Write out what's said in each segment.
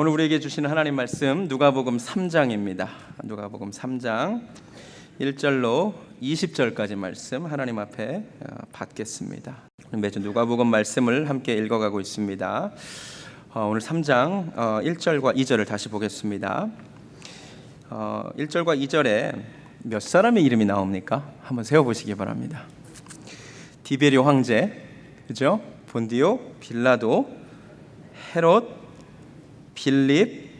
오늘 우리에게 주시는 하나님 말씀 누가복음 3장입니다. 누가복음 3장 1절로 20절까지 말씀 하나님 앞에 받겠습니다. 매주 누가복음 말씀을 함께 읽어가고 있습니다. 오늘 3장 1절과 2절을 다시 보겠습니다. 1절과 2절에 몇 사람의 이름이 나옵니까? 한번 세어보시기 바랍니다. 디베리오 황제, 그죠? 본디오, 빌라도, 헤롯, 빌립,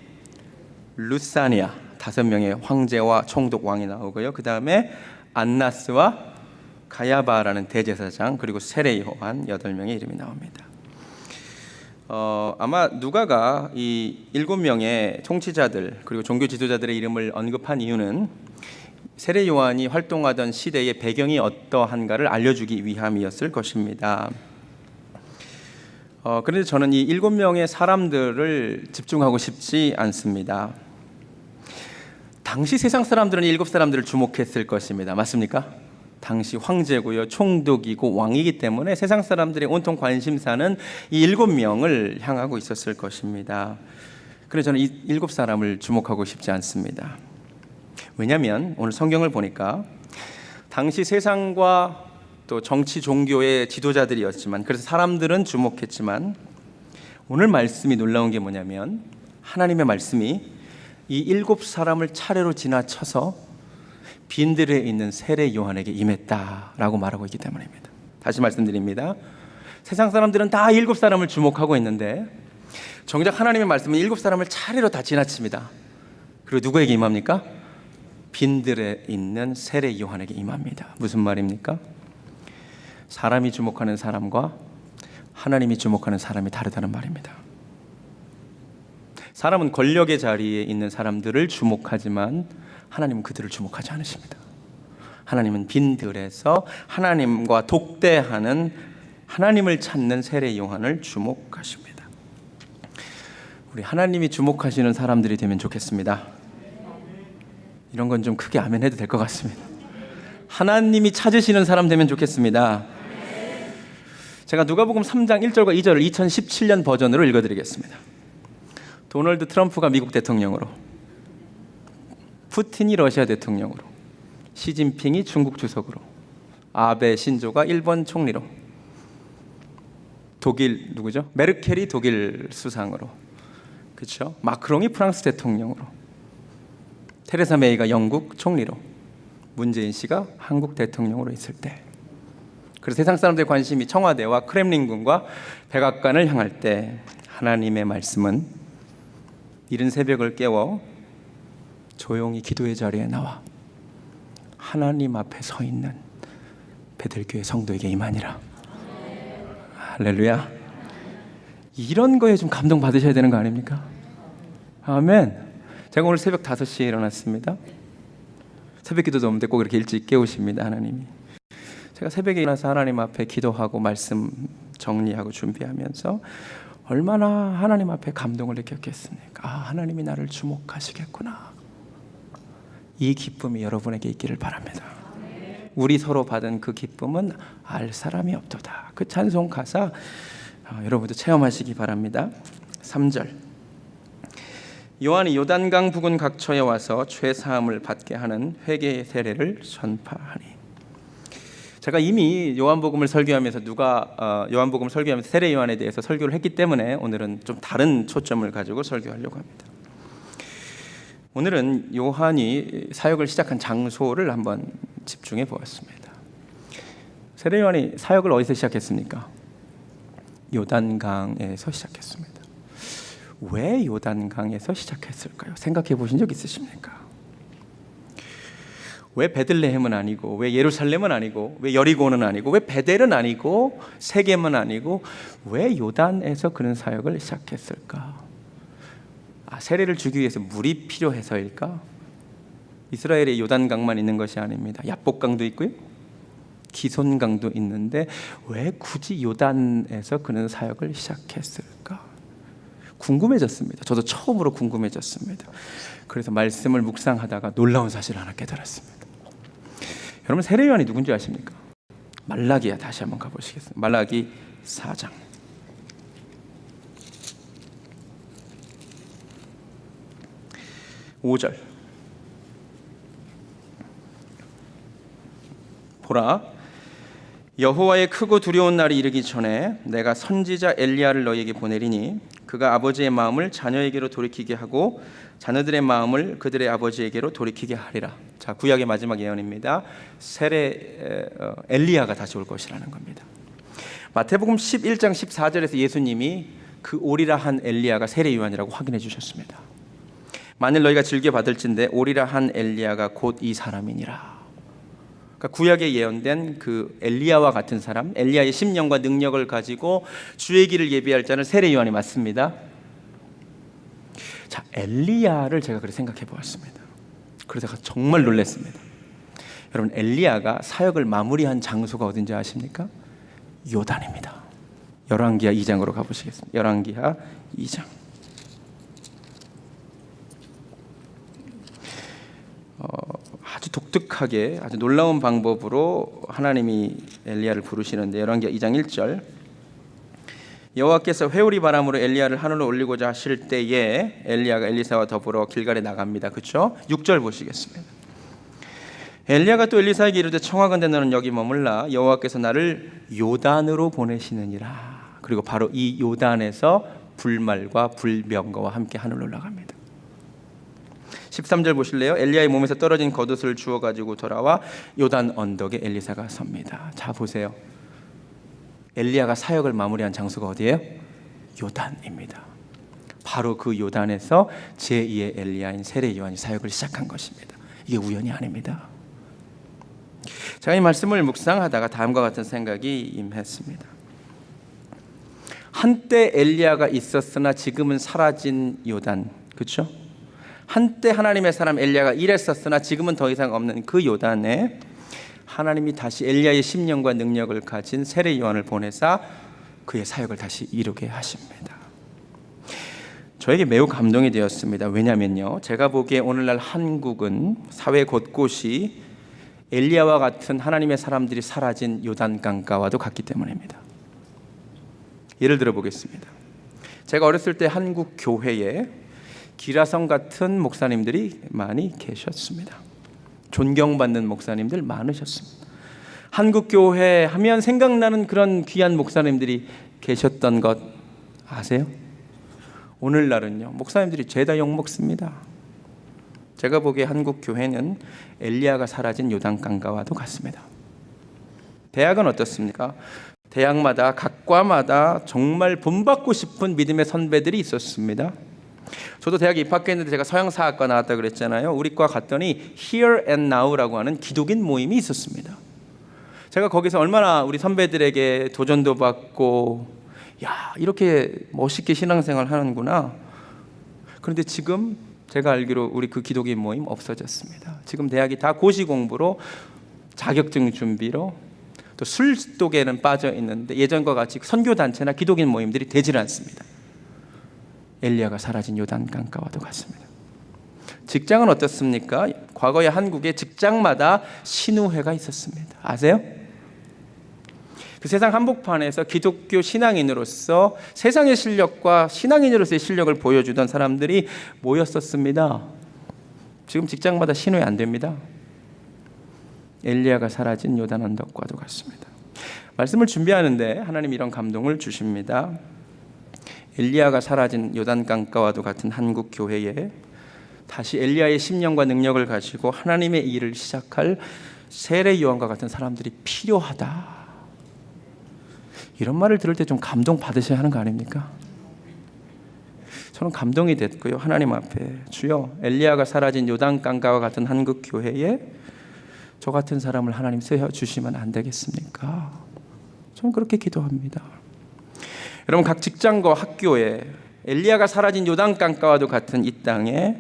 루사니아 5명의 황제와 총독 왕이 나오고요. 그 다음에 안나스와 가야바라는 대제사장, 그리고 세례 요한 8명의 이름이 나옵니다. 아마 누가가 이 7명의 통치자들 그리고 종교 지도자들의 이름을 언급한 이유는 세례 요한이 활동하던 시대의 배경이 어떠한가를 알려주기 위함이었을 것입니다. 그런데 저는 이 7명의 사람들을 집중하고 싶지 않습니다. 당시 세상 사람들은 7사람들을 주목했을 것입니다. 맞습니까? 당시 황제고요, 총독이고 왕이기 때문에 세상 사람들의 온통 관심사는 이 7명을 향하고 있었을 것입니다. 그래서 저는 이 7사람을 주목하고 싶지 않습니다. 왜냐하면 오늘 성경을 보니까 당시 세상과 또 정치 종교의 지도자들이었지만, 그래서 사람들은 주목했지만, 오늘 말씀이 놀라운 게 뭐냐면 하나님의 말씀이 이 7사람을 차례로 지나쳐서 빈들에 있는 세례 요한에게 임했다라고 말하고 있기 때문입니다. 다시 말씀드립니다. 세상 사람들은 다 7사람을 주목하고 있는데 정작 하나님의 말씀은 7사람을 차례로 다 지나칩니다. 그리고 누구에게 임합니까? 빈들에 있는 세례 요한에게 임합니다. 무슨 말입니까? 사람이 주목하는 사람과 하나님이 주목하는 사람이 다르다는 말입니다. 사람은 권력의 자리에 있는 사람들을 주목하지만 하나님은 그들을 주목하지 않으십니다. 하나님은 빈들에서 하나님과 독대하는, 하나님을 찾는 세례 요한을 주목하십니다. 우리 하나님이 주목하시는 사람들이 되면 좋겠습니다. 이런 건 좀 크게 아멘 해도 될 것 같습니다. 하나님이 찾으시는 사람 되면 좋겠습니다. 제가 누가복음 3장 1절과 2절을 2017년 버전으로 읽어드리겠습니다. 도널드 트럼프가 미국 대통령으로, 푸틴이 러시아 대통령으로, 시진핑이 중국 주석으로, 아베 신조가 일본 총리로, 독일 누구죠? 메르켈이 독일 수상으로, 그렇죠? 마크롱이 프랑스 대통령으로, 테레사 메이가 영국 총리로, 문재인 씨가 한국 대통령으로 있을 때, 그래서 세상 사람들의 관심이 청와대와 크렘린궁과 백악관을 향할 때 하나님의 말씀은 이른 새벽을 깨워 조용히 기도의 자리에 나와 하나님 앞에 서 있는 베들교회 성도에게 임하니라. 할렐루야. 이런 거에 좀 감동 받으셔야 되는 거 아닙니까? 아멘. 제가 오늘 새벽 5시에 일어났습니다. 새벽 기도도 없는데 꼭 이렇게 일찍 깨우십니다, 하나님이. 제가 새벽에 일어나서 하나님 앞에 기도하고 말씀 정리하고 준비하면서 얼마나 하나님 앞에 감동을 느꼈겠습니까? 하나님이 나를 주목하시겠구나. 이 기쁨이 여러분에게 있기를 바랍니다. 우리 서로 받은 그 기쁨은 알 사람이 없도다. 그 찬송 가사 여러분도 체험하시기 바랍니다. 3절, 요한이 요단강 부근 각처에 와서 죄 사함을 받게 하는 회개의 세례를 전파하니. 제가 이미 요한복음을 설교하면서 요한복음을 설교하면서 세례 요한에 대해서 설교를 했기 때문에 오늘은 좀 다른 초점을 가지고 설교하려고 합니다. 오늘은 요한이 사역을 시작한 장소를 한번 집중해 보았습니다. 세례 요한이 사역을 어디서 시작했습니까? 요단강에서 시작했습니다. 왜 요단강에서 시작했을까요? 생각해 보신 적 있으십니까? 왜 베들레헴은 아니고, 왜 예루살렘은 아니고, 왜 여리고는 아니고, 왜 베델은 아니고, 세겜은 아니고, 왜 요단에서 그런 사역을 시작했을까? 세례를 주기 위해서 물이 필요해서일까? 이스라엘에 요단강만 있는 것이 아닙니다. 야복강도 있고요, 기손강도 있는데 왜 굳이 요단에서 그런 사역을 시작했을까? 궁금해졌습니다. 저도 처음으로 궁금해졌습니다. 그래서 말씀을 묵상하다가 놀라운 사실을 하나 깨달았습니다. 여러분, 세례 요한이 누군지 아십니까? 말라기야. 다시 한번 가보시겠습니다. 말라기 4장. 5절. 보라, 여호와의 크고 두려운 날이 이르기 전에 내가 선지자 엘리야를 너희에게 보내리니 그가 아버지의 마음을 자녀에게로 돌이키게 하고 자녀들의 마음을 그들의 아버지에게로 돌이키게 하리라. 자, 구약의 마지막 예언입니다. 세례 엘리야가 다시 올 것이라는 겁니다. 마태복음 11장 14절에서 예수님이 그 오리라 한 엘리야가 세례 요한이라고 확인해 주셨습니다. 만일 너희가 즐겨 받을진대 오리라 한 엘리야가 곧 이 사람이니라. 그러니까 구약에 예언된 그 엘리야와 같은 사람, 엘리야의 심령과 능력을 가지고 주의 길을 예비할 자는 세례 요한이 맞습니다. 자, 엘리야를 제가 그렇게 생각해 보았습니다. 그래서 제가 정말 놀랐습니다. 여러분, 엘리야가 사역을 마무리한 장소가 어딘지 아십니까? 요단입니다. 열왕기하 2장으로 가보시겠습니다. 열왕기하 2장. 아주 독특하게 아주 놀라운 방법으로 하나님이 엘리야를 부르시는데 열왕기하 2장 1절. 여호와께서 회오리 바람으로 엘리야를 하늘로 올리고자 하실 때에 엘리야가 엘리사와 더불어 길갈에 나갑니다. 그렇죠? 6절 보시겠습니다. 엘리야가 또 엘리사에게 이르되 청하건대 너는 여기 머물라. 여호와께서 나를 요단으로 보내시느니라. 그리고 바로 이 요단에서 불말과 불병거와 함께 하늘로 올라갑니다. 13절 보실래요? 엘리야의 몸에서 떨어진 겉옷을 주워 가지고 돌아와 요단 언덕에 엘리사가 섭니다. 자, 보세요. 엘리야가 사역을 마무리한 장소가 어디예요? 요단입니다. 바로 그 요단에서 제2의 엘리야인 세례 요한이 사역을 시작한 것입니다. 이게 우연이 아닙니다. 제가 이 말씀을 묵상하다가 다음과 같은 생각이 임했습니다. 한때 엘리야가 있었으나 지금은 사라진 요단, 그렇죠? 한때 하나님의 사람 엘리야가 일했었으나 지금은 더 이상 없는 그 요단에 하나님이 다시 엘리야의 심령과 능력을 가진 세례 요한을 보내사 그의 사역을 다시 이루게 하십니다. 저에게 매우 감동이 되었습니다. 왜냐면요, 제가 보기에 오늘날 한국은 사회 곳곳이 엘리야와 같은 하나님의 사람들이 사라진 요단강가와도 같기 때문입니다. 예를 들어 보겠습니다. 제가 어렸을 때 한국 교회에 기라성 같은 목사님들이 많이 계셨습니다. 존경받는 목사님들 많으셨습니다. 한국 교회 하면 생각나는 그런 귀한 목사님들이 계셨던 것 아세요? 오늘날은요, 목사님들이 죄다 욕먹습니다. 제가 보기에 한국 교회는 엘리야가 사라진 요단강가와도 같습니다. 대학은 어떻습니까? 대학마다 각과마다 정말 본받고 싶은 믿음의 선배들이 있었습니다. 저도 대학에 입학했는데 제가 서양사학과 나왔다 그랬잖아요. 우리 과 갔더니 Here and Now라고 하는 기독인 모임이 있었습니다. 제가 거기서 얼마나 우리 선배들에게 도전도 받고, 야, 이렇게 멋있게 신앙생활 하는구나. 그런데 지금 제가 알기로 우리 그 기독인 모임 없어졌습니다. 지금 대학이 다 고시 공부로, 자격증 준비로, 또 술독에는 빠져 있는데 예전과 같이 선교단체나 기독인 모임들이 되질 않습니다. 엘리야가 사라진 요단강가와도 같습니다. 직장은 어떻습니까? 과거에 한국에 직장마다 신우회가 있었습니다. 아세요? 그 세상 한복판에서 기독교 신앙인으로서 세상의 실력과 신앙인으로서의 실력을 보여주던 사람들이 모였었습니다. 지금 직장마다 신우회 안 됩니다. 엘리야가 사라진 요단 언덕과도 같습니다. 말씀을 준비하는데 하나님 이런 감동을 주십니다. 엘리야가 사라진 요단강가와도 같은 한국 교회에 다시 엘리야의 심령과 능력을 가지고 하나님의 일을 시작할 세례 요한과 같은 사람들이 필요하다. 이런 말을 들을 때 좀 감동 받으셔야 하는 거 아닙니까? 저는 감동이 됐고요. 하나님 앞에 주여, 엘리야가 사라진 요단강가와 같은 한국 교회에 저 같은 사람을 하나님 세워주시면 안 되겠습니까? 저는 그렇게 기도합니다. 여러분, 각 직장과 학교에 엘리야가 사라진 요단강가와도 같은 이 땅에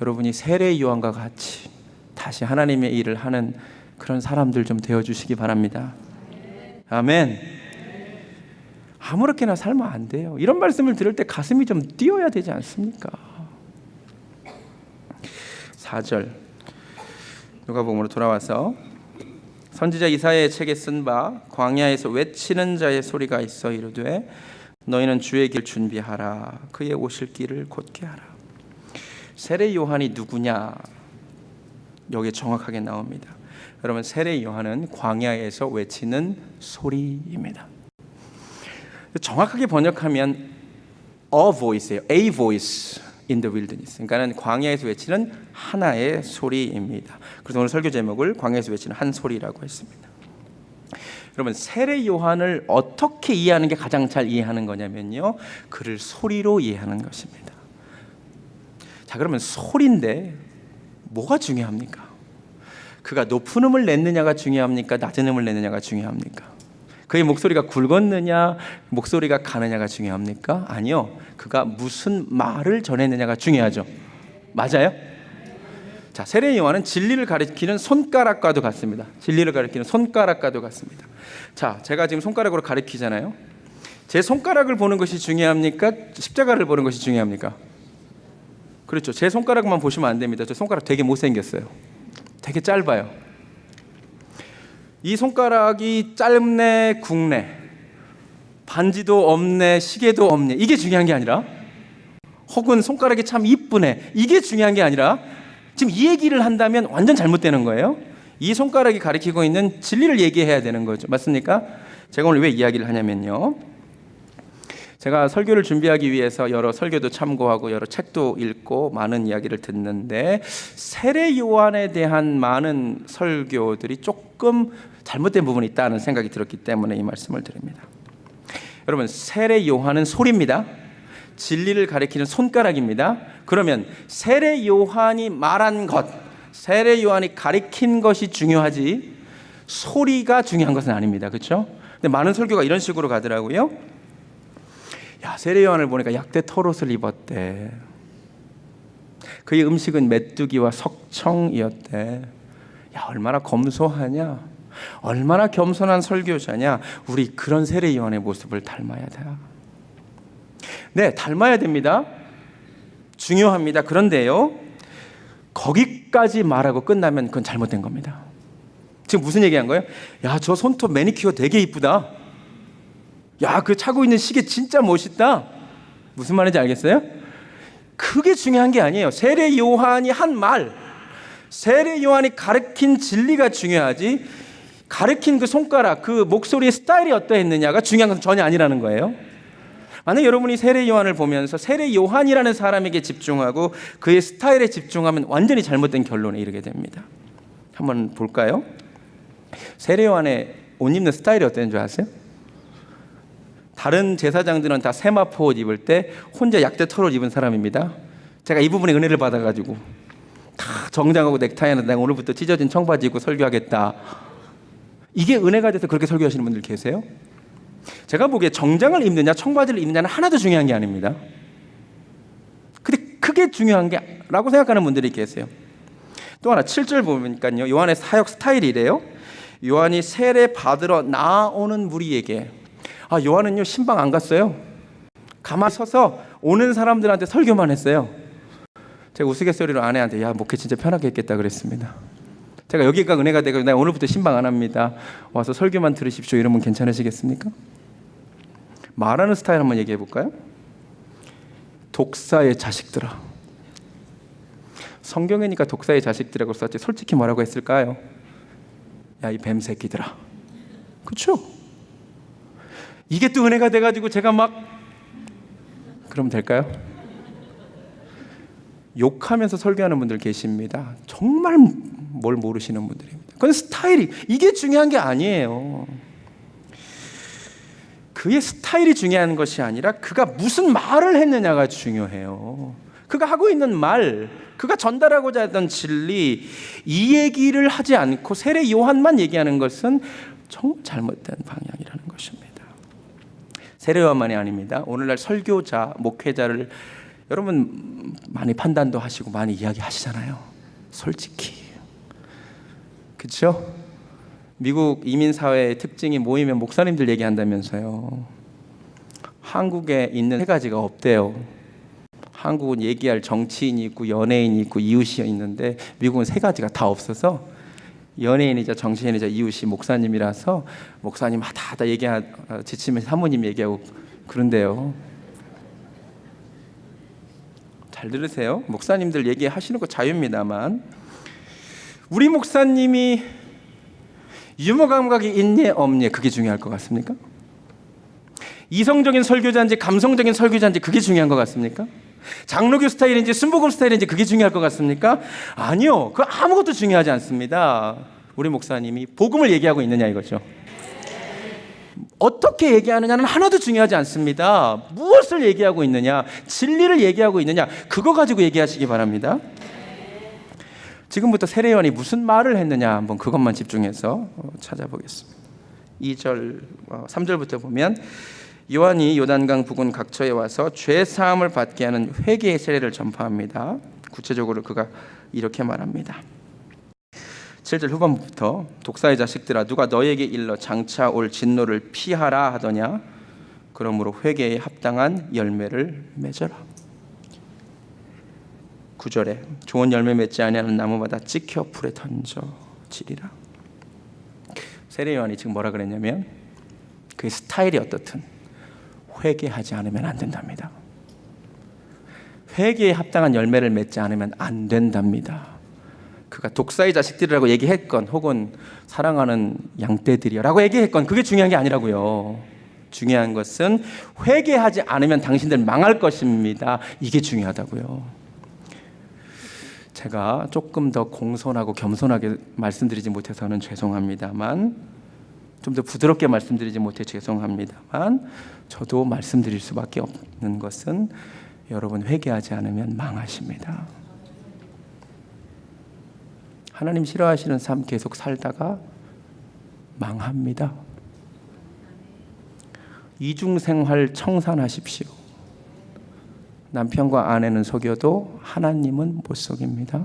여러분이 세례 요한과 같이 다시 하나님의 일을 하는 그런 사람들 좀 되어주시기 바랍니다. 아멘. 아무렇게나 살면 안 돼요. 이런 말씀을 들을 때 가슴이 좀 뛰어야 되지 않습니까? 4절 누가복음으로 돌아와서 선지자 이사야의 책에 쓴 바 광야에서 외치는 자의 소리가 있어 이르되 너희는 주의 길 준비하라. 그의 오실 길을 곧게 하라. 세례 요한이 누구냐? 여기에 정확하게 나옵니다. 여러분, 세례 요한은 광야에서 외치는 소리입니다. 정확하게 번역하면 a voice예요. a voice in the wilderness. 그러니까는 광야에서 외치는 하나의 소리입니다. 그래서 오늘 설교 제목을 광야에서 외치는 한 소리라고 했습니다. 여러분, 세례 요한을 어떻게 이해하는 게 가장 잘 이해하는 거냐면요, 그를 소리로 이해하는 것입니다. 자, 그러면 소리인데 뭐가 중요합니까? 그가 높은 음을 냈느냐가 중요합니까? 낮은 음을 냈느냐가 중요합니까? 그의 목소리가 굵었느냐, 목소리가 가느냐가 중요합니까? 아니요, 그가 무슨 말을 전했느냐가 중요하죠. 맞아요? 자, 세례 요한은 진리를 가리키는 손가락과도 같습니다. 진리를 가리키는 손가락과도 같습니다. 자, 제가 지금 손가락으로 가리키잖아요. 제 손가락을 보는 것이 중요합니까? 십자가를 보는 것이 중요합니까? 그렇죠. 제 손가락만 보시면 안 됩니다. 저 손가락 되게 못생겼어요. 되게 짧아요. 이 손가락이 짧네, 굵네, 반지도 없네, 시계도 없네, 이게 중요한 게 아니라, 혹은 손가락이 참 이쁘네, 이게 중요한 게 아니라, 지금 이 얘기를 한다면 완전 잘못되는 거예요. 이 손가락이 가리키고 있는 진리를 얘기해야 되는 거죠. 맞습니까? 제가 오늘 왜 이야기를 하냐면요, 제가 설교를 준비하기 위해서 여러 설교도 참고하고 여러 책도 읽고 많은 이야기를 듣는데, 세례 요한에 대한 많은 설교들이 조금 잘못된 부분이 있다는 생각이 들었기 때문에 이 말씀을 드립니다. 여러분, 세례 요한은 소리입니다. 진리를 가리키는 손가락입니다. 그러면 세례 요한이 말한 것, 세례 요한이 가리킨 것이 중요하지 소리가 중요한 것은 아닙니다. 그렇죠? 근데 많은 설교가 이런 식으로 가더라고요. 야, 세례 요한을 보니까 약대 털옷을 입었대. 그의 음식은 메뚜기와 석청이었대. 야, 얼마나 검소하냐, 얼마나 겸손한 설교자냐. 우리 그런 세례 요한의 모습을 닮아야 돼요. 네, 닮아야 됩니다. 중요합니다. 그런데요, 거기까지 말하고 끝나면 그건 잘못된 겁니다. 지금 무슨 얘기한 거예요? 야, 저 손톱 매니큐어 되게 이쁘다. 야, 그 차고 있는 시계 진짜 멋있다. 무슨 말인지 알겠어요? 그게 중요한 게 아니에요. 세례 요한이 한 말, 세례 요한이 가르친 진리가 중요하지, 가르친 그 손가락, 그 목소리의 스타일이 어떠했느냐가 중요한 것은 전혀 아니라는 거예요. 만약 여러분이 세례 요한을 보면서 세례 요한이라는 사람에게 집중하고 그의 스타일에 집중하면 완전히 잘못된 결론에 이르게 됩니다. 한번 볼까요? 세례 요한의 옷 입는 스타일이 어땠는 줄 아세요? 다른 제사장들은 다 세마포 옷 입을 때 혼자 약대 털옷 입은 사람입니다. 제가 이 부분에 은혜를 받아가지고 다 정장하고 넥타이는 내가 오늘부터 찢어진 청바지 입고 설교하겠다. 이게 은혜가 돼서 그렇게 설교하시는 분들 계세요? 제가 보기에 정장을 입느냐 청바지를 입느냐는 하나도 중요한 게 아닙니다. 근데 그게 중요한 게 라고 생각하는 분들이 계세요. 또 하나 7절 보니까요, 요한의 사역 스타일이 이래요. 요한이 세례 받으러 나오는 무리에게, 아, 요한은요 신방 안 갔어요. 가만히 서서 오는 사람들한테 설교만 했어요. 제가 우스갯소리로 아내한테, 야, 목회 진짜 편하게 했겠다 그랬습니다. 제가 여기가 은혜가 되고 내가 오늘부터 신방 안 합니다, 와서 설교만 들으십시오, 이러면 괜찮으시겠습니까? 말하는 스타일 한번 얘기해 볼까요? 독사의 자식들아. 성경이니까 독사의 자식들이라고 썼지 솔직히 뭐라고 했을까요? 야, 이 뱀 새끼들아. 그렇죠? 이게 또 은혜가 돼가지고 제가 막, 그럼 될까요? 욕하면서 설교하는 분들 계십니다. 정말 뭘 모르시는 분들입니다. 그건 스타일이, 이게 중요한 게 아니에요. 그의 스타일이 중요한 것이 아니라 그가 무슨 말을 했느냐가 중요해요. 그가 하고 있는 말, 그가 전달하고자 했던 진리, 이 얘기를 하지 않고 세례 요한만 얘기하는 것은 정말 잘못된 방향이라는 것입니다. 세례 요한만이 아닙니다. 오늘날 설교자, 목회자를 여러분 많이 판단도 하시고 많이 이야기하시잖아요. 솔직히. 그렇죠? 미국 이민사회의 특징이 모이면 목사님들 얘기한다면서요. 한국에 있는 세 가지가 없대요. 한국은 얘기할 정치인이 있고 연예인이 있고 이웃이 있는데 미국은 세 가지가 다 없어서 연예인이자 정치인이자 이웃이 목사님이라서 목사님 하다 지치면 사모님 얘기하고 그런데요. 잘 들으세요. 목사님들 얘기하시는 거 자유입니다만 우리 목사님이 유머 감각이 있니 없니 그게 중요할 것 같습니까? 이성적인 설교자인지 감성적인 설교자인지 그게 중요한 것 같습니까? 장로교 스타일인지 순복음 스타일인지 그게 중요할 것 같습니까? 아니요. 그 아무것도 중요하지 않습니다. 우리 목사님이 복음을 얘기하고 있느냐 이거죠. 어떻게 얘기하느냐는 하나도 중요하지 않습니다. 무엇을 얘기하고 있느냐, 진리를 얘기하고 있느냐, 그거 가지고 얘기하시기 바랍니다. 지금부터 세례요한이 무슨 말을 했느냐 한번 그것만 집중해서 찾아보겠습니다. 2절, 3절부터 보면 요한이 요단강 부근 각처에 와서 죄 사함을 받게 하는 회개의 세례를 전파합니다. 구체적으로 그가 이렇게 말합니다. 7절 후반부터 독사의 자식들아 누가 너에게 일러 장차 올 진노를 피하라 하더냐 그러므로 회개에 합당한 열매를 맺어라. 9절에 좋은 열매 맺지 아니하는 나무마다 찍혀 불에 던져지리라. 세례 요한이 지금 뭐라 그랬냐면 그의 스타일이 어떻든 회개하지 않으면 안 된답니다. 회개에 합당한 열매를 맺지 않으면 안 된답니다. 그가 독사의 자식들이라고 얘기했건 혹은 사랑하는 양떼들이라고 얘기했건 그게 중요한 게 아니라고요. 중요한 것은 회개하지 않으면 당신들 망할 것입니다. 이게 중요하다고요. 제가 조금 더 공손하고 겸손하게 말씀드리지 못해서는 죄송합니다만 좀 더 부드럽게 말씀드리지 못해 죄송합니다만 저도 말씀드릴 수밖에 없는 것은 여러분 회개하지 않으면 망하십니다. 하나님 싫어하시는 삶 계속 살다가 망합니다. 이중생활 청산하십시오. 남편과 아내는 속여도 하나님은 못 속입니다.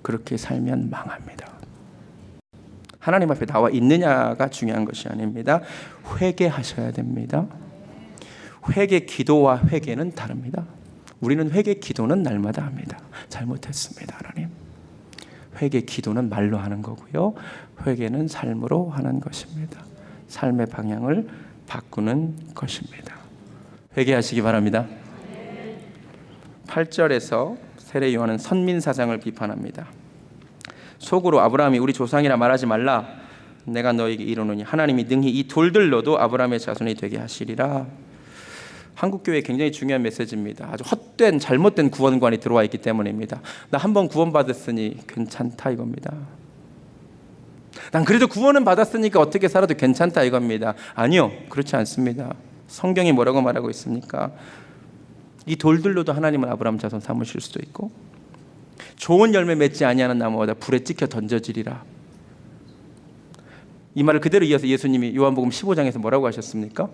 그렇게 살면 망합니다. 하나님 앞에 나와 있느냐가 중요한 것이 아닙니다. 회개하셔야 됩니다. 회개 기도와 회개는 다릅니다. 우리는 회개 기도는 날마다 합니다. 잘못했습니다, 하나님. 회개 기도는 말로 하는 거고요. 회개는 삶으로 하는 것입니다. 삶의 방향을 바꾸는 것입니다. 회개하시기 바랍니다. 8절에서 세례 요한은 선민 사상을 비판합니다. 속으로 아브라함이 우리 조상이라 말하지 말라. 내가 너에게 이르노니 하나님이 능히 이 돌들로도 아브라함의 자손이 되게 하시리라. 한국교회에 굉장히 중요한 메시지입니다. 아주 헛된 잘못된 구원관이 들어와 있기 때문입니다. 나 한 번 구원받았으니 괜찮다 이겁니다. 난 그래도 구원은 받았으니까 어떻게 살아도 괜찮다 이겁니다. 아니요, 그렇지 않습니다. 성경이 뭐라고 말하고 있습니까? 이 돌들로도 하나님은 아브라함 자손 삼으실 수도 있고 좋은 열매 맺지 아니하는 나무마다 불에 찍혀 던져지리라. 이 말을 그대로 이어서 예수님이 요한복음 15장에서 뭐라고 하셨습니까?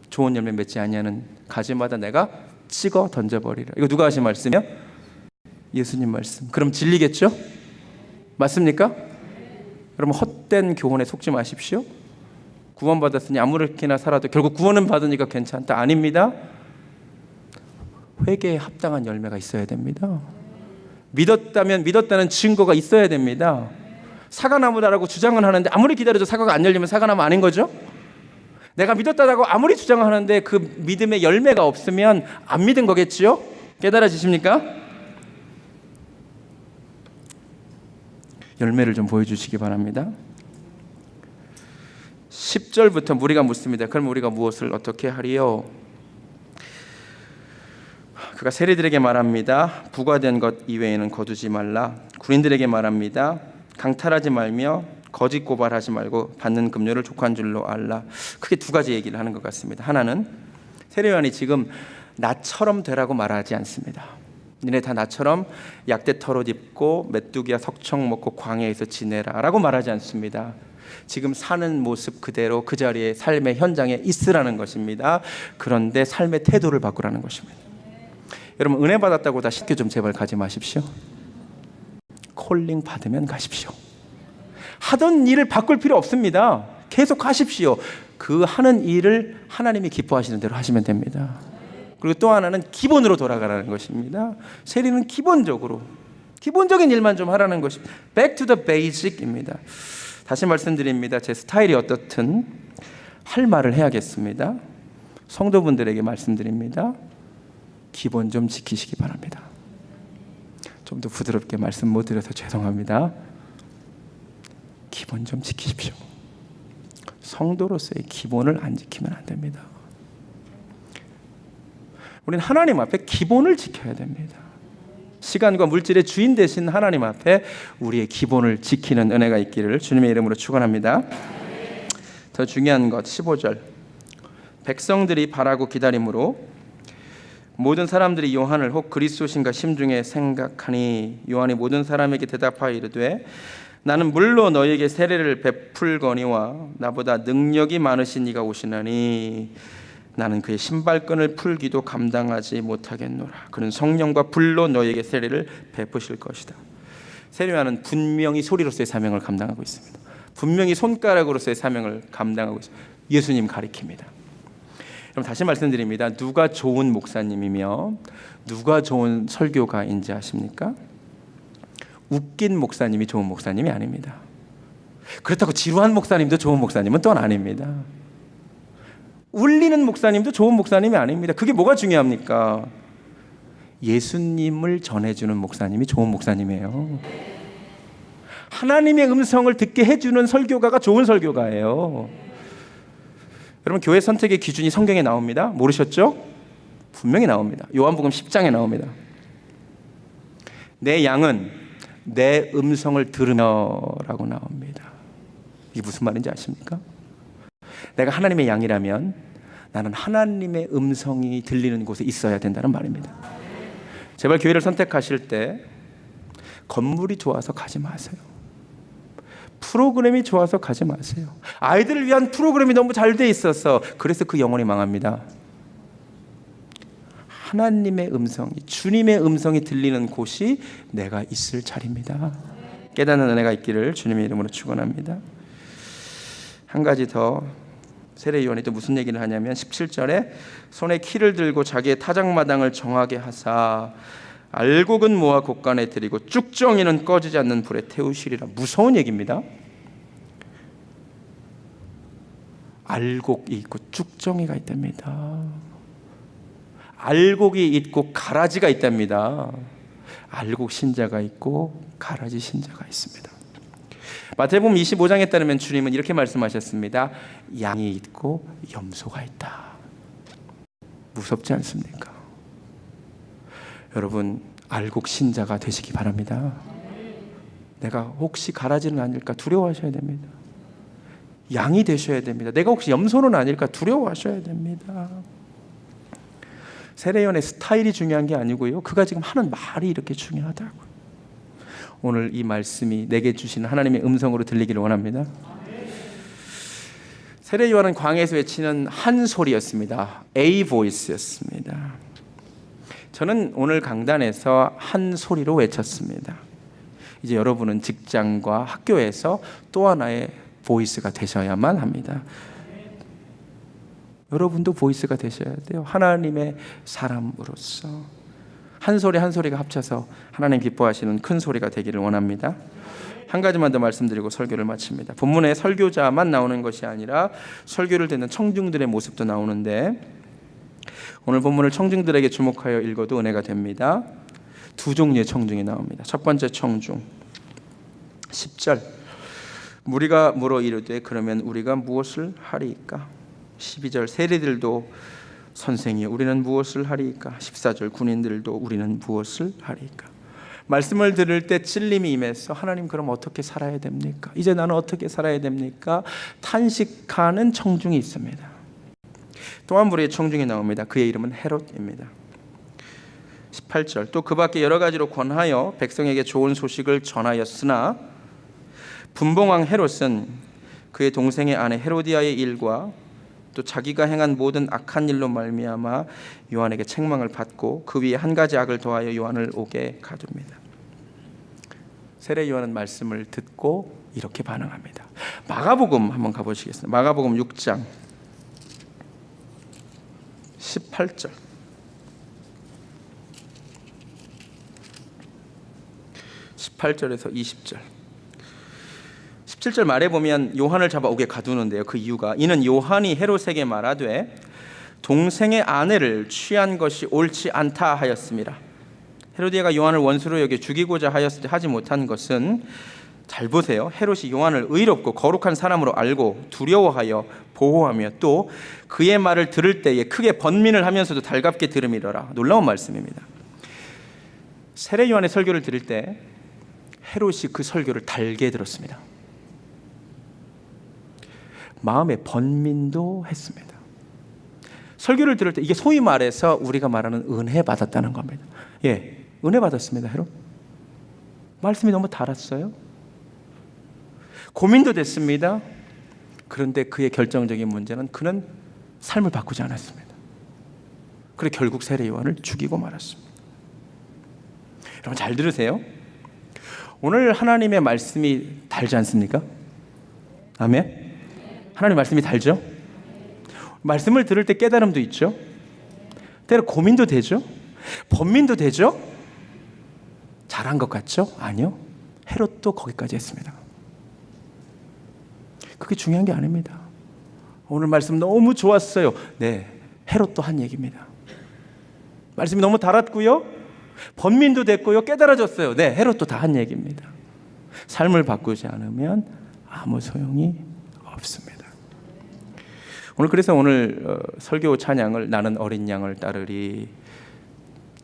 좋은 열매 맺지 아니하는 가지마다 내가 찍어 던져버리라. 이거 누가 하신 말씀이요? 예수님 말씀. 그럼 진리겠죠? 맞습니까? 여러분 헛된 교훈에 속지 마십시오. 구원받았으니 아무렇게나 살아도 결국 구원은 받으니까 괜찮다. 아닙니다. 회개에 합당한 열매가 있어야 됩니다. 믿었다면 믿었다는 증거가 있어야 됩니다. 사과나무다라고 주장은 하는데 아무리 기다려도 사과가 안 열리면 사과나무 아닌 거죠? 내가 믿었다라고 아무리 주장하는데 그 믿음의 열매가 없으면 안 믿은 거겠지요? 깨달아지십니까? 열매를 좀 보여주시기 바랍니다. 10절부터 무리가 묻습니다. 그럼 우리가 무엇을 어떻게 하리요? 그가 세리들에게 말합니다. 부과된 것 이외에는 거두지 말라. 군인들에게 말합니다. 강탈하지 말며 거짓 고발하지 말고 받는 급료를 족한 줄로 알라. 크게 두 가지 얘기를 하는 것 같습니다. 하나는 세례 요한이 지금 나처럼 되라고 말하지 않습니다. 니네 다 나처럼 약대 털옷 입고 메뚜기와 석청 먹고 광야에서 지내라 라고 말하지 않습니다. 지금 사는 모습 그대로 그 자리에 삶의 현장에 있으라는 것입니다. 그런데 삶의 태도를 바꾸라는 것입니다. 여러분 은혜 받았다고 다 쉽게 좀 제발 가지 마십시오. 콜링 받으면 가십시오. 하던 일을 바꿀 필요 없습니다. 계속 하십시오. 그 하는 일을 하나님이 기뻐하시는 대로 하시면 됩니다. 그리고 또 하나는 기본으로 돌아가라는 것입니다. 세리는 기본적인 일만 좀 하라는 것입니다. Back to the basic입니다. 다시 말씀드립니다. 제 스타일이 어떻든 할 말을 해야겠습니다. 성도분들에게 말씀드립니다. 기본 좀 지키시기 바랍니다. 좀 더 부드럽게 말씀 못 드려서 죄송합니다. 기본 좀 지키십시오. 성도로서의 기본을 안 지키면 안 됩니다. 우리는 하나님 앞에 기본을 지켜야 됩니다. 시간과 물질의 주인 되신 하나님 앞에 우리의 기본을 지키는 은혜가 있기를 주님의 이름으로 축원합니다. 더 중요한 것 15절, 백성들이 바라고 기다림으로 모든 사람들이 요한을 혹 그리스도신가 심중에 생각하니 요한이 모든 사람에게 대답하여 이르되 나는 물로 너희에게 세례를 베풀거니와 나보다 능력이 많으신 이가 오시나니 나는 그의 신발끈을 풀기도 감당하지 못하겠노라. 그는 성령과 불로 너희에게 세례를 베푸실 것이다. 세례요한은 분명히 소리로서의 사명을 감당하고 있습니다. 분명히 손가락으로서의 사명을 감당하고 있습니다. 예수님 가리킵니다. 그럼 다시 말씀드립니다. 누가 좋은 목사님이며 누가 좋은 설교가인지 아십니까? 웃긴 목사님이 좋은 목사님이 아닙니다. 그렇다고 지루한 목사님도 좋은 목사님은 또한 아닙니다. 울리는 목사님도 좋은 목사님이 아닙니다. 그게 뭐가 중요합니까? 예수님을 전해주는 목사님이 좋은 목사님이에요. 하나님의 음성을 듣게 해주는 설교가가 좋은 설교가예요. 여러분, 교회 선택의 기준이 성경에 나옵니다. 모르셨죠? 분명히 나옵니다. 요한복음 10장에 나옵니다. 내 양은 내 음성을 들으며라고 나옵니다. 이게 무슨 말인지 아십니까? 내가 하나님의 양이라면 나는 하나님의 음성이 들리는 곳에 있어야 된다는 말입니다. 제발 교회를 선택하실 때 건물이 좋아서 가지 마세요. 프로그램이 좋아서 가지 마세요. 아이들을 위한 프로그램이 너무 잘 돼 있어서 그래서 그 영혼이 망합니다. 하나님의 음성이, 주님의 음성이 들리는 곳이 내가 있을 자리입니다. 깨닫는 은혜가 있기를 주님의 이름으로 축원합니다. 한 가지 더, 세례 요한이 또 무슨 얘기를 하냐면 17절에 손에 키를 들고 자기의 타작마당을 정하게 하사 알곡은 모아 곳간에 들이고 쭉정이는 꺼지지 않는 불에 태우시리라. 무서운 얘기입니다. 알곡이 있고 쭉정이가 있답니다. 알곡이 있고 가라지가 있답니다. 알곡 신자가 있고 가라지 신자가 있습니다. 마태복음 25장에 따르면 주님은 이렇게 말씀하셨습니다. 양이 있고 염소가 있다. 무섭지 않습니까? 여러분, 알곡 신자가 되시기 바랍니다. 내가 혹시 가라지는 아닐까 두려워하셔야 됩니다. 양이 되셔야 됩니다. 내가 혹시 염소는 아닐까 두려워하셔야 됩니다. 세례요한의 스타일이 중요한 게 아니고요, 그가 지금 하는 말이 이렇게 중요하다고요. 오늘 이 말씀이 내게 주시는 하나님의 음성으로 들리기를 원합니다. 세례요한은 광야에서 외치는 한 소리였습니다. A voice였습니다. 저는 오늘 강단에서 한 소리로 외쳤습니다. 이제 여러분은 직장과 학교에서 또 하나의 보이스가 되셔야만 합니다. 여러분도 보이스가 되셔야 돼요. 하나님의 사람으로서 한 소리 한 소리가 합쳐서 하나님 기뻐하시는 큰 소리가 되기를 원합니다. 한 가지만 더 말씀드리고 설교를 마칩니다. 본문에 설교자만 나오는 것이 아니라 설교를 듣는 청중들의 모습도 나오는데, 오늘 본문을 청중들에게 주목하여 읽어도 은혜가 됩니다. 두 종류의 청중이 나옵니다. 첫 번째 청중 10절, 무리가 물어 이르되 그러면 우리가 무엇을 하리이까? 12절, 세리들도 선생이여 우리는 무엇을 하리이까? 14절, 군인들도 우리는 무엇을 하리이까? 말씀을 들을 때 찔림이 임해서 하나님, 그럼 어떻게 살아야 됩니까? 이제 나는 어떻게 살아야 됩니까? 탄식하는 청중이 있습니다. 또 한 부류의 청중이 나옵니다. 그의 이름은 헤롯입니다. 18절, 또 그 밖에 여러 가지로 권하여 백성에게 좋은 소식을 전하였으나 분봉왕 헤롯은 그의 동생의 아내 헤로디아의 일과 또 자기가 행한 모든 악한 일로 말미암아 요한에게 책망을 받고 그 위에 한 가지 악을 더하여 요한을 옥에 가둡니다. 세례 요한은 말씀을 듣고 이렇게 반응합니다. 마가복음 한번 가보시겠습니다. 마가복음 6장 18절, 18절에서 20절, 17절 말에 보면 요한을 잡아 옥에 가두는데요. 그 이유가, 이는 요한이 헤롯에게 말하되 동생의 아내를 취한 것이 옳지 않다 하였습니다. 헤로디아가 요한을 원수로 여겨 죽이고자 하였을 때 하지 못한 것은, 잘 보세요. 헤롯이 요한을 의롭고 거룩한 사람으로 알고 두려워하여 보호하며 또 그의 말을 들을 때에 크게 번민을 하면서도 달갑게 들음이더라. 놀라운 말씀입니다. 세례 요한의 설교를 들을 때 헤롯이 그 설교를 달게 들었습니다. 마음에 번민도 했습니다. 설교를 들을 때 이게 소위 말해서 우리가 말하는 은혜 받았다는 겁니다. 예, 은혜 받았습니다. 헤롯. 말씀이 너무 달았어요. 고민도 됐습니다. 그런데 그의 결정적인 문제는 그는 삶을 바꾸지 않았습니다. 그래 결국 세례 요한을 죽이고 말았습니다. 여러분 잘 들으세요. 오늘 하나님의 말씀이 달지 않습니까? 아멘. 하나님 말씀이 달죠. 말씀을 들을 때 깨달음도 있죠. 때로 고민도 되죠. 번민도 되죠. 잘한 것 같죠? 아니요. 헤롯도 거기까지 했습니다. 그게 중요한 게 아닙니다. 오늘 말씀 너무 좋았어요. 네, 헤롯도 한 얘기입니다. 말씀이 너무 달았고요, 번민도 됐고요, 깨달아졌어요. 네, 헤롯도 다 한 얘기입니다. 삶을 바꾸지 않으면 아무 소용이 없습니다. 그래서 오늘 설교 찬양을 나는 어린 양을 따르리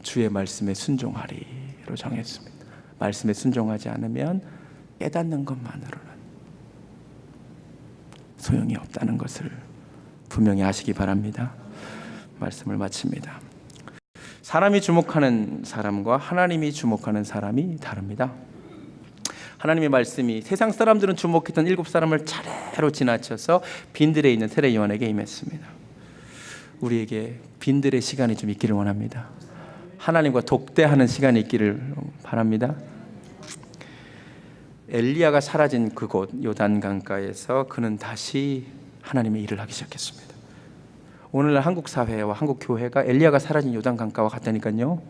주의 말씀에 순종하리로 정했습니다. 말씀에 순종하지 않으면 깨닫는 것만으로는 소용이 없다는 것을 분명히 아시기 바랍니다. 말씀을 마칩니다. 사람이 주목하는 사람과 하나님이 주목하는 사람이 다릅니다. 하나님의 말씀이 세상 사람들은 주목했던 7사람을 차례로 지나쳐서 빈들에 있는 세례 요한에게 임했습니다. 우리에게 빈들의 시간이 좀 있기를 원합니다. 하나님과 독대하는 시간이 있기를 바랍니다. 엘리야가 사라진 그곳 요단 강가에서 그는 다시 하나님의 일을 하기 시작했습니다. 오늘날 한국 사회와 한국 교회가 엘리야가 사라진 요단 강가와 같다니까요.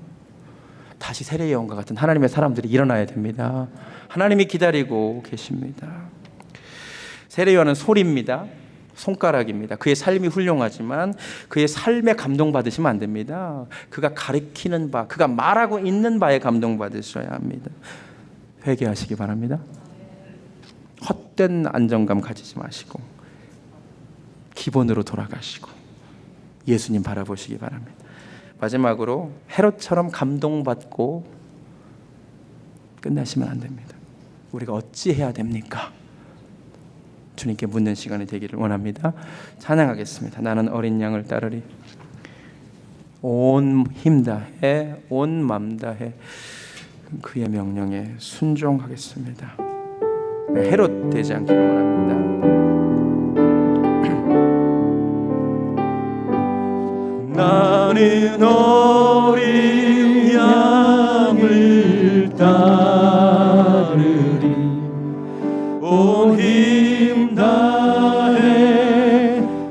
다시 세례 요한과 같은 하나님의 사람들이 일어나야 됩니다. 하나님이 기다리고 계십니다. 세례 요한은 소리입니다. 손가락입니다. 그의 삶이 훌륭하지만 그의 삶에 감동받으시면 안 됩니다. 그가 가리키는 바, 그가 말하고 있는 바에 감동받으셔야 합니다. 회개하시기 바랍니다. 헛된 안정감 가지지 마시고 기본으로 돌아가시고 예수님 바라보시기 바랍니다. 마지막으로 헤롯처럼 감동받고 끝나시면 안 됩니다. 우리가 어찌해야 됩니까? 주님께 묻는 시간이 되기를 원합니다. 찬양하겠습니다. 나는 어린 양을 따르리. 온 힘 다해 온 맘 다해 그의 명령에 순종하겠습니다. 헤롯 되지 않기를 원합니다. 나는 어린 양을 따르리. 온 힘 다해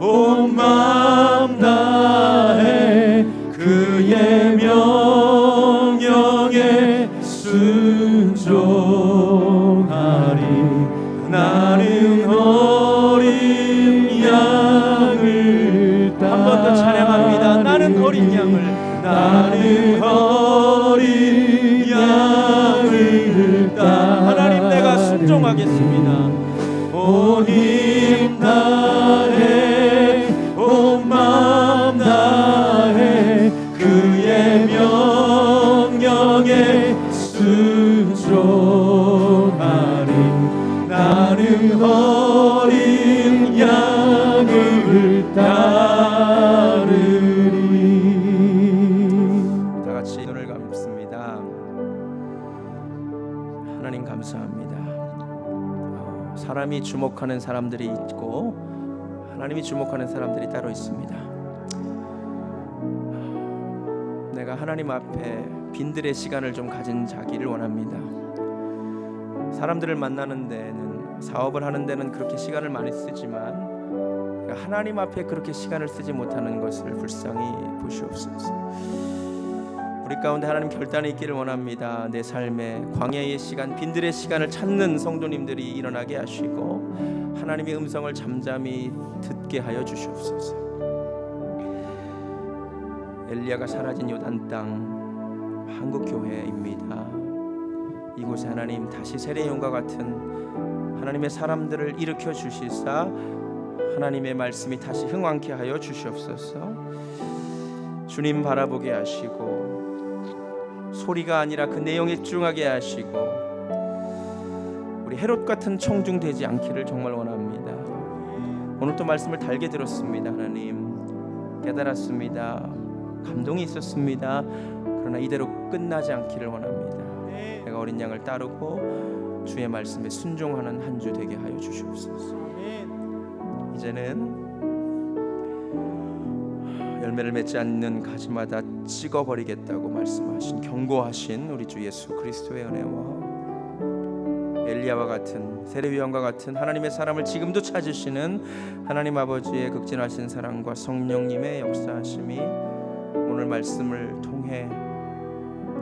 온 맘 다해 그의 명령에 순종하리. 나는 어린 양을 따르리. 한 번 더 찬양합니다. 나는 어린 양을, 나는 어린 양을 따르리. 하나님 내가 순종하겠습니다. 온 힘 다해 온 맘 다해 그의 명령에 순종하리. 나는 어린 양을 따르리. 다 같이 눈을 감습니다. 하나님 감사합니다. 사람이 주목하는 사람들이 있고 하나님이 주목하는 사람들이 따로 있습니다. 내가 하나님 앞에 빈들의 시간을 좀 가진 자기를 원합니다. 사람들을 만나는 데는, 사업을 하는 데는 그렇게 시간을 많이 쓰지만 하나님 앞에 그렇게 시간을 쓰지 못하는 것을 불쌍히 보시옵소서. 우리 가운데 하나님 결단이 있기를 원합니다. 내 삶에 광야의 시간, 빈들의 시간을 찾는 성도님들이 일어나게 하시고 하나님의 음성을 잠잠히 듣게 하여 주시옵소서. 엘리야가 사라진 요단 땅 한국교회입니다. 이곳에 하나님 다시 세례요한과 같은 하나님의 사람들을 일으켜 주시사 하나님의 말씀이 다시 흥왕케 하여 주시옵소서. 주님 바라보게 하시고 소리가 아니라 그 내용에 집중하게 하시고 우리 헤롯 같은 청중 되지 않기를 정말 원합니다. 오늘 또 말씀을 달게 들었습니다. 하나님 깨달았습니다. 감동이 있었습니다. 그러나 이대로 끝나지 않기를 원합니다. 내가 어린 양을 따르고 주의 말씀에 순종하는 한 주 되게 하여 주시옵소서. 이제는 열매를 맺지 않는 가지마다 찍어버리겠다고 말씀하신 경고하신 우리 주 예수 그리스도의 은혜와 엘리야와 같은 세례요한과 같은 하나님의 사람을 지금도 찾으시는 하나님 아버지의 극진하신 사랑과 성령님의 역사하심이 오늘 말씀을 통해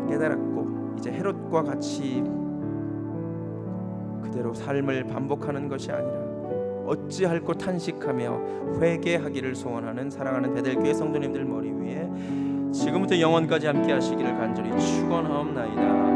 깨달았고 이제 헤롯과 같이 그대로 삶을 반복하는 것이 아니라 어찌할꼬 탄식하며 회개하기를 소원하는 사랑하는 베델교회 성도님들 머리 위에 지금부터 영원까지 함께 하시기를 간절히 축원하옵나이다.